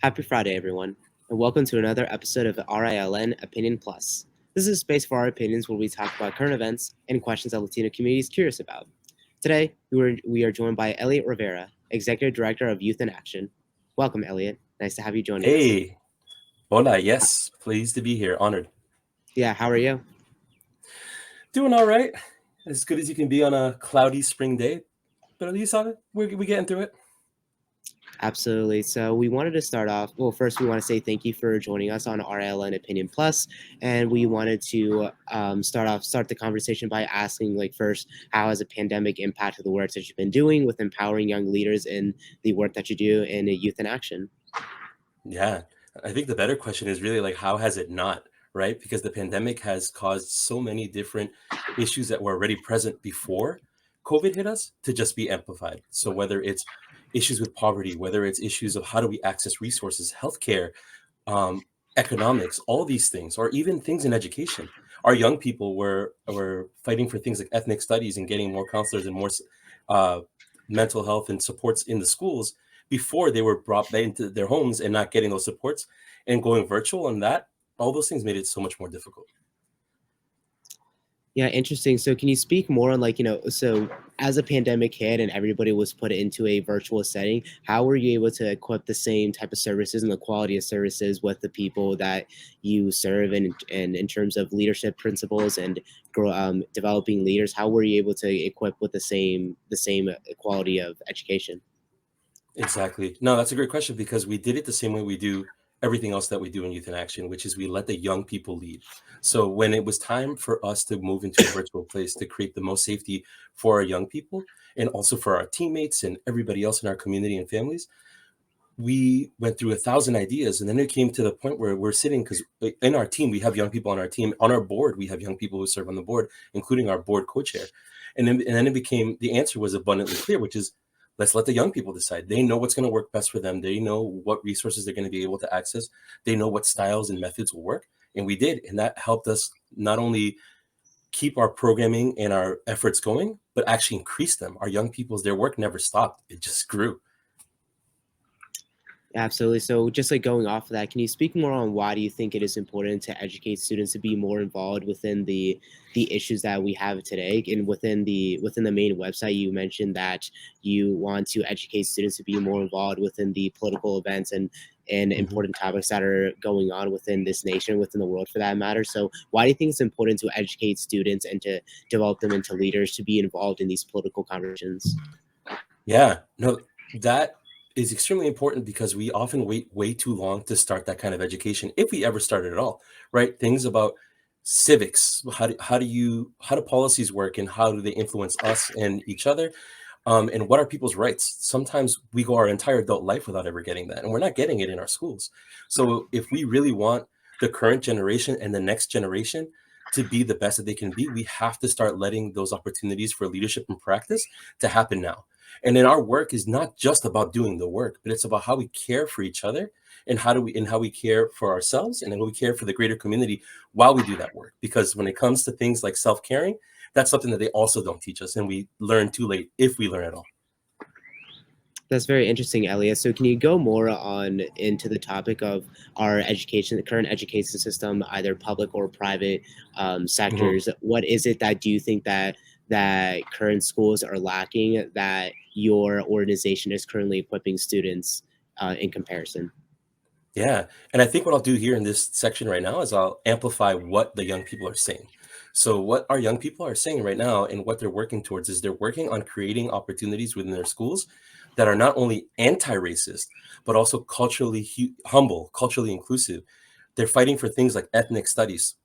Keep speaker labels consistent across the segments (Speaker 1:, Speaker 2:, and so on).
Speaker 1: Happy Friday, everyone, and welcome to another episode of the RILN Opinion Plus. This is a space for our opinions where we talk about current events and questions that Latino community is curious about. Today, we are joined by Elliot Rivera, Executive Director of Youth in Action. Welcome, Elliot. Nice to have you joining us.
Speaker 2: Hey, hola, yes, pleased to be here, honored.
Speaker 1: Yeah, how are you?
Speaker 2: Doing all right, as good as you can be on a cloudy spring day, but at least we're getting through it.
Speaker 1: Absolutely. So we wanted to start off. Well, first we want to say thank you for joining us on RLN Opinion Plus, and we wanted to start the conversation by asking, like, first, how has a pandemic impacted the work that you've been doing with empowering young leaders in the work that you do in Youth in Action?
Speaker 2: Yeah, I think the better question is really like, how has it not, right? Because the pandemic has caused so many different issues that were already present before COVID hit us to just be amplified. So whether it's issues with poverty, whether it's issues of how do we access resources, healthcare, um, economics, all these things, or even things in education. Our young people were fighting for things like ethnic studies and getting more counselors and more uh, mental health and supports in the schools before they were brought back into their homes and not getting those supports and going virtual, and that all those things made it so much more difficult.
Speaker 1: Yeah, interesting. So can you speak more on, like, so as a pandemic hit and everybody was put into a virtual setting, how were you able to equip the same type of services and the quality of services with the people that you serve, and in terms of leadership principles and developing leaders, how were you able to equip with the same quality of education?
Speaker 2: Exactly. No, that's a great question because we did it the same way we do everything else that we do in Youth in Action, which is we let the young people lead. So when it was time for us to move into a virtual place to create the most safety for our young people and also for our teammates and everybody else in our community and families, we went through 1,000 ideas. And then it came to the point where we're sitting, because in our team, we have young people on our team. On our board, we have young people who serve on the board, including our board co-chair. And then it became, the answer was abundantly clear, which is, let's let the young people decide. They know what's going to work best for them. They know what resources they're going to be able to access. They know what styles and methods will work. And we did. And that helped us not only keep our programming and our efforts going, but actually increase them. Our young people's, their work never stopped. It just grew.
Speaker 1: Absolutely. So just like going off of that, can you speak more on why do you think it is important to educate students to be more involved within the issues that we have today? And within the main website, you mentioned that you want to educate students to be more involved within the political events and
Speaker 2: Mhm.
Speaker 1: important topics that are going on within this nation, within the world for that matter. So why do you think it's important to educate students and to develop them into leaders to be involved in these political conversations?
Speaker 2: Yeah, no, that is extremely important because we often wait way too long to start that kind of education, if we ever start it at all, right? Things about civics, how do policies work and how do they influence us and each other? And what are people's rights? Sometimes we go our entire adult life without ever getting that, and we're not getting it in our schools. So if we really want the current generation and the next generation to be the best that they can be, we have to start letting those opportunities for leadership and practice to happen now. And then our work is not just about doing the work, but it's about how we care for each other and how we care for ourselves and how we care for the greater community while we do that work. Because when it comes to things like self-caring, that's something that they also don't teach us, and we learn too late if we learn at all.
Speaker 1: That's very interesting, Elliot. So, can you go more on into the topic of our education, the current education system, either public or private
Speaker 2: Mhm.
Speaker 1: sectors? What is it that do you think that current schools are lacking that your organization is currently equipping students in comparison?
Speaker 2: Yeah. And I think what I'll do here in this section right now is I'll amplify what the young people are saying. So, what our young people are saying right now and what they're working towards is they're working on creating opportunities within their schools that are not only anti racist, but also culturally humble, culturally inclusive. They're fighting for things like ethnic studies.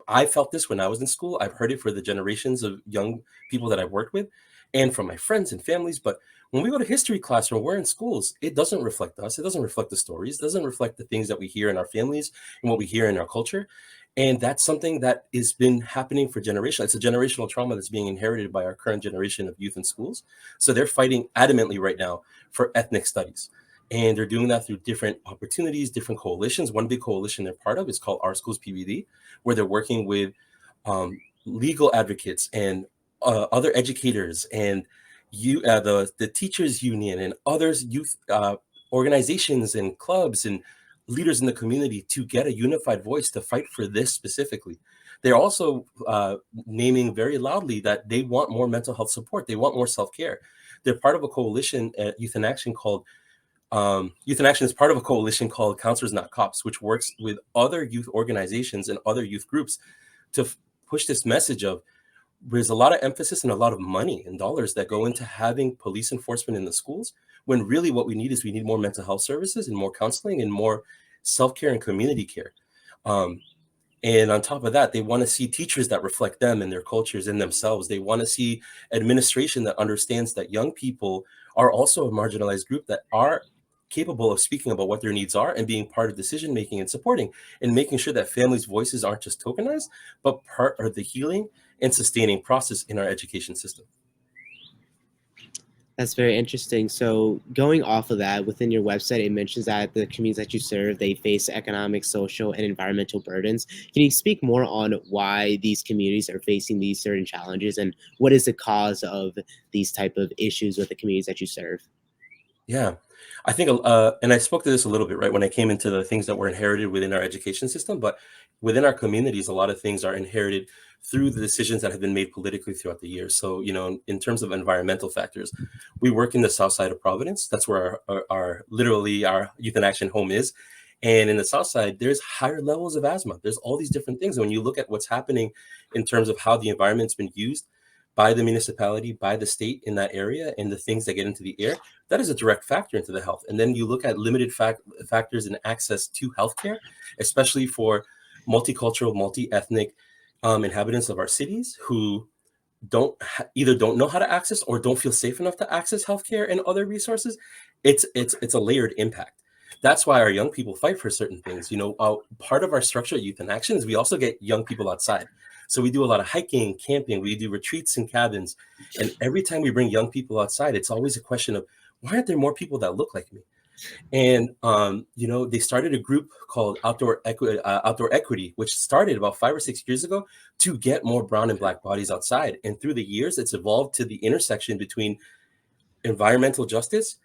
Speaker 2: I felt this when I was in school. I've heard it for the generations of young people that I've worked with and from my friends and families. But when we go to history class or we're in schools, it doesn't reflect us. It doesn't reflect the stories. It doesn't reflect the things that we hear in our families and what we hear in our culture. And that's something that has been happening for generations. It's a generational trauma that's being inherited by our current generation of youth in schools. So they're fighting adamantly right now for ethnic studies. And they're doing that through different opportunities, different coalitions. One big coalition they're part of is called Our Schools PBD, where they're working with legal advocates and other educators and the teachers union and others youth organizations and clubs and leaders in the community to get a unified voice to fight for this specifically. They're also naming very loudly that they want more mental health support. They want more self-care. They're part of a coalition at Youth in Action called Youth in Action is part of a coalition called Counselors Not Cops, which works with other youth organizations and other youth groups to push this message of there's a lot of emphasis and a lot of money and dollars that go into having police enforcement in the schools, when really what we need more mental health services and more counseling and more self-care and community care. And on top of that, they want to see teachers that reflect them and their cultures and themselves. They want to see administration that understands that young people are also a marginalized group that are capable of speaking about what their needs are and being part of decision making and supporting and making sure that families' voices aren't just tokenized, but part of the healing and sustaining process in our education system.
Speaker 1: That's very interesting. So going off of that, within your website, it mentions that the communities that you serve, they face economic, social, and environmental burdens. Can you speak more on why these communities are facing these certain challenges and what is the cause of these type of issues with the communities that you serve?
Speaker 2: Yeah, I think, and I spoke to this a little bit, right, when I came into the things that were inherited within our education system, but within our communities, a lot of things are inherited through the decisions that have been made politically throughout the years. So, in terms of environmental factors, we work in the south side of Providence. That's where literally our Youth in Action home is. And in the south side, there's higher levels of asthma. There's all these different things. And when you look at what's happening in terms of how the environment's been used by the municipality, by the state in that area, and the things that get into the air, that is a direct factor into the health. And then you look at limited factors in access to healthcare, especially for multicultural, multi-ethnic inhabitants of our cities who either don't know how to access or don't feel safe enough to access healthcare and other resources. It's a layered impact. That's why our young people fight for certain things. Part of our structure at Youth in Action is we also get young people outside. So we do a lot of hiking, camping, we do retreats in cabins. And every time we bring young people outside, it's always a question of, why aren't there more people that look like me? And, they started a group called Outdoor Equity, which started about 5 or 6 years ago to get more brown and Black bodies outside. And through the years, it's evolved to the intersection between environmental justice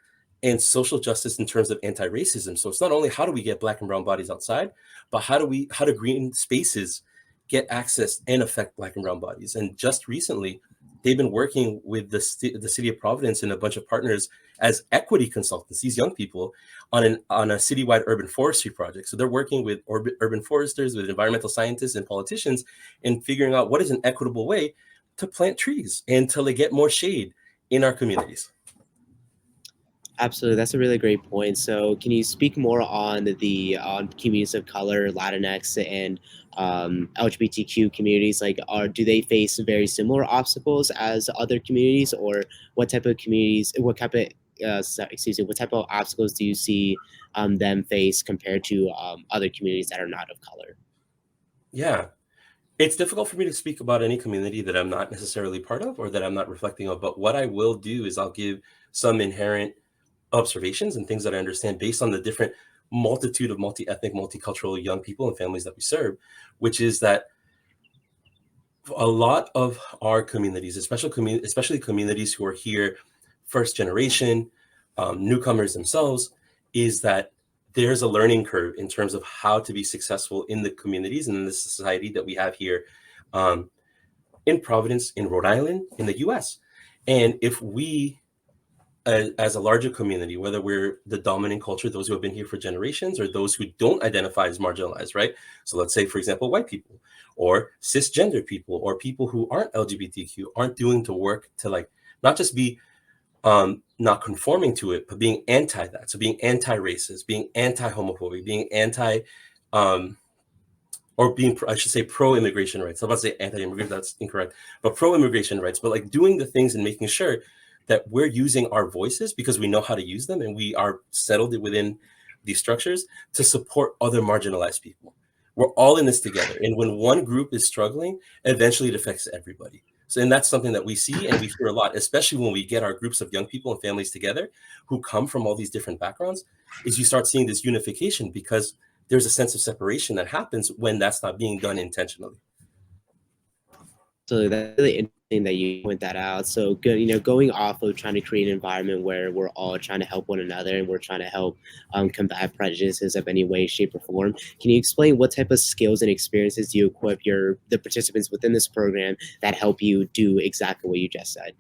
Speaker 2: and social justice in terms of anti-racism. So it's not only how do we get Black and brown bodies outside, but how do green spaces get access and affect Black and brown bodies. And just recently, they've been working with the city of Providence and a bunch of partners as equity consultants, these young people, on a citywide urban forestry project. So they're working with urban foresters, with environmental scientists and politicians in figuring out what is an equitable way to plant trees and to get more shade in our communities.
Speaker 1: Absolutely, that's a really great point. So, can you speak more on the communities of color, Latinx, and LGBTQ communities? Do they face very similar obstacles as other communities, or what type of communities? What type of obstacles do you see them face compared to other communities that are not of color?
Speaker 2: Yeah, it's difficult for me to speak about any community that I'm not necessarily part of or that I'm not reflecting on. But what I will do is I'll give some inherent observations and things that I understand based on the different multitude of multi-ethnic, multicultural young people and families that we serve, which is that a lot of our communities, especially communities who are here first generation, newcomers themselves, is that there's a learning curve in terms of how to be successful in the communities and in the society that we have here in Providence, in Rhode Island, in the US. And if we as a larger community, whether we're the dominant culture, those who have been here for generations, or those who don't identify as marginalized, right? So let's say, for example, white people or cisgender people or people who aren't LGBTQ aren't doing the work to not just be not conforming to it, but being anti that. So being anti-racist, being anti-homophobic, being or being, I should say, pro-immigration rights. I'm about to say anti-immigrant, that's incorrect, but pro-immigration rights, but doing the things and making sure that we're using our voices because we know how to use them and we are settled within these structures to support other marginalized people. We're all in this together. And when one group is struggling, eventually it affects everybody. So, and that's something that we see and we hear a lot, especially when we get our groups of young people and families together who come from all these different backgrounds, is you start seeing this unification because there's a sense of separation that happens when that's not being done intentionally.
Speaker 1: So that's really that you point that out. So good, going off of trying to create an environment where we're all trying to help one another and we're trying to help combat prejudices of any way, shape, or form. Can you explain what type of skills and experiences do you equip the participants within this program that help you do exactly what you just said?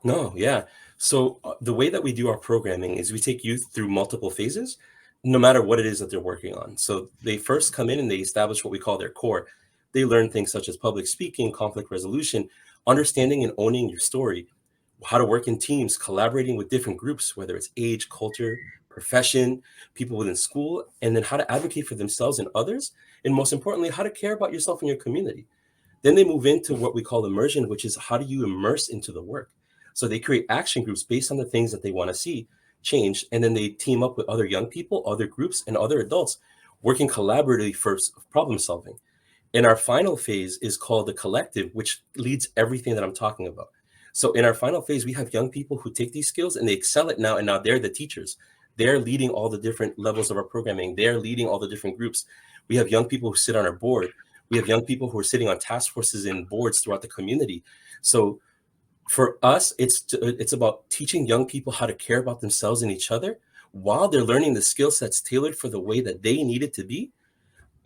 Speaker 2: No, yeah. So the way that we do our programming is we take youth through multiple phases, no matter what it is that they're working on. So they first come in and they establish what we call their core. They learn things such as public speaking, conflict resolution, understanding and owning your story, how to work in teams, collaborating with different groups, whether it's age, culture, profession, people within school, and then how to advocate for themselves and others. And most importantly, how to care about yourself and your community. Then they move into what we call immersion, which is how do you immerse into the work? So they create action groups based on the things that they want to see change. And then they team up with other young people, other groups, and other adults working collaboratively for problem solving. And our final phase is called the collective, which leads everything that I'm talking about. So in our final phase, we have young people who take these skills and they excel it now. And now they're the teachers. They're leading all the different levels of our programming. They're leading all the different groups. We have young people who sit on our board. We have young people who are sitting on task forces and boards throughout the community. So for us, it's about teaching young people how to care about themselves and each other while they're learning the skill sets tailored for the way that they need it to be.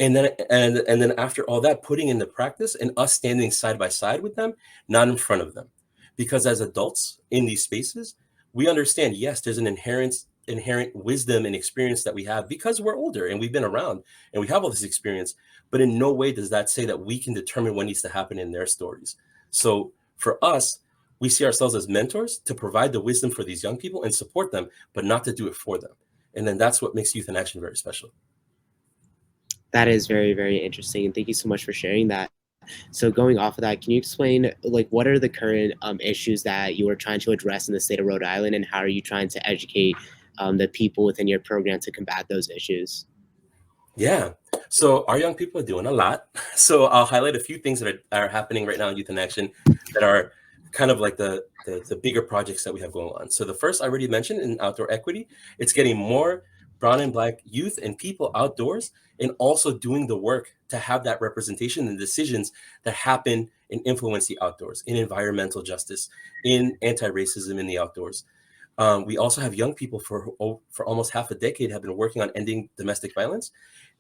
Speaker 2: And then after all that, putting into practice and us standing side by side with them, not in front of them. Because as adults in these spaces, we understand, yes, there's an inherent wisdom and experience that we have because we're older and we've been around and we have all this experience, but in no way does that say that we can determine what needs to happen in their stories. So for us, we see ourselves as mentors to provide the wisdom for these young people and support them, but not to do it for them. And then that's what makes Youth in Action very special.
Speaker 1: That is very, very interesting. And thank you so much for sharing that. So going off of that, can you explain what are the current issues that you are trying to address in the state of Rhode Island, and how are you trying to educate the people within your program to combat those issues?
Speaker 2: Yeah. So our young people are doing a lot. So I'll highlight a few things that are happening right now in Youth in Action that are kind of like the bigger projects that we have going on. So the first I already mentioned in outdoor equity, it's getting more brown and black youth and people outdoors and also doing the work to have that representation and decisions that happen and influence the outdoors in environmental justice, in anti-racism in the outdoors. We also have young people for almost half a decade have been working on ending domestic violence.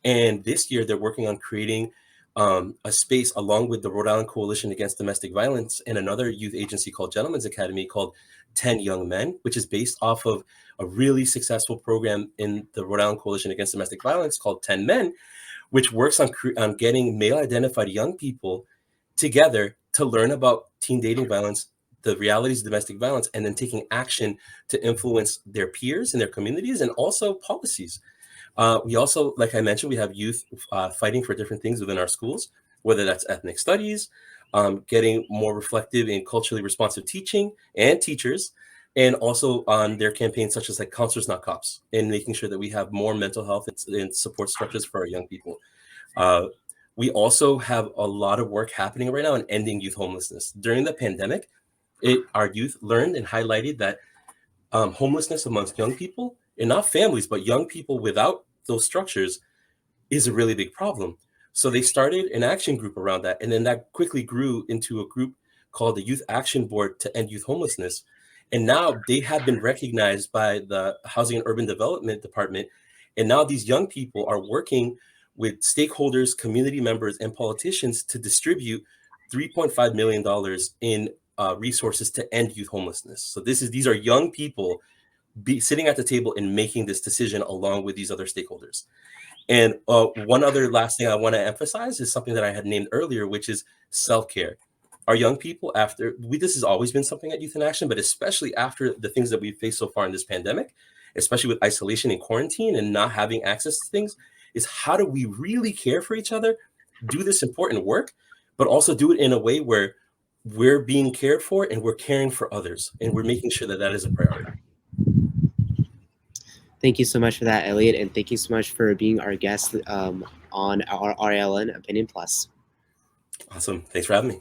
Speaker 2: And this year they're working on creating a space along with the Rhode Island Coalition Against Domestic Violence and another youth agency called Gentlemen's Academy called 10 Young Men, which is based off of a really successful program in the Rhode Island Coalition Against Domestic Violence called 10 Men, which works on getting male-identified young people together to learn about teen dating violence, the realities of domestic violence, and then taking action to influence their peers and their communities and also policies. We also, like I mentioned, we have youth fighting for different things within our schools, whether that's ethnic studies, getting more reflective and culturally responsive teaching and teachers, and also on their campaigns such as like Counselors Not Cops, and making sure that we have more mental health and support structures for our young people. We also have a lot of work happening right now in ending youth homelessness. During the pandemic, our youth learned and highlighted that homelessness amongst young people, and not families, but young people without those structures, is a really big problem. So they started an action group around that. And then that quickly grew into a group called the Youth Action Board to End Youth Homelessness. And now they have been recognized by the Housing and Urban Development Department. And now these young people are working with stakeholders, community members, and politicians to distribute $3.5 million in resources to end youth homelessness. So these are young people sitting at the table and making this decision along with these other stakeholders. And one other last thing I want to emphasize is something that I had named earlier, which is self-care. Our young people, this has always been something at Youth in Action, but especially after the things that we've faced so far in this pandemic, especially with isolation and quarantine and not having access to things, is how do we really care for each other, do this important work, but also do it in a way where we're being cared for and we're caring for others, and we're making sure that that is a priority.
Speaker 1: Thank you so much for that, Elliot, and thank you so much for being our guest on our RILN Opinion Plus.
Speaker 2: Awesome. Thanks for having me.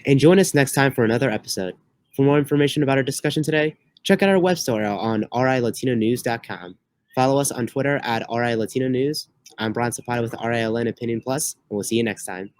Speaker 1: And join us next time for another episode. For more information about our discussion today, check out our web store on rilatinonews.com. Follow us on Twitter at RILatinoNews. I'm Brian Zapata with RILN Opinion Plus, and we'll see you next time.